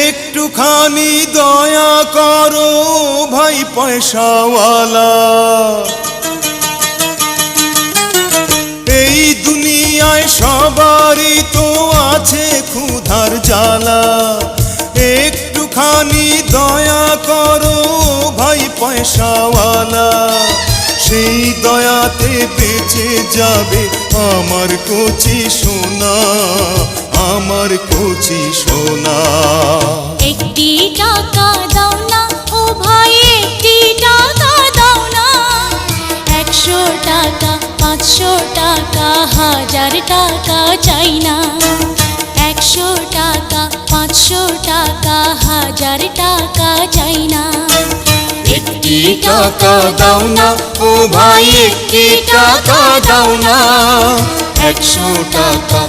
একটুখানি দয়া করো ভাই পয়সাওয়ালা, এই দুনিয়ায় সবারই তো আছে ক্ষুধার জ্বালা। একটুখানি দয়া করো ভাই পয়সাওয়ালা, সেই দয়াতে বেঁচে যাবে আমার কচি সোনা, আমার কচি সোনা। একটি টাকা দাও না ও ভাই, একটি টাকা দাও না। 100 টাকা 500 টাকা 1000 টাকা চাই না। 100 টাকা 500 টাকা 1000 টাকা চাই না। একটি টাকা দাও না ও ভাই, একটি টাকা দাও না। 100 টাকা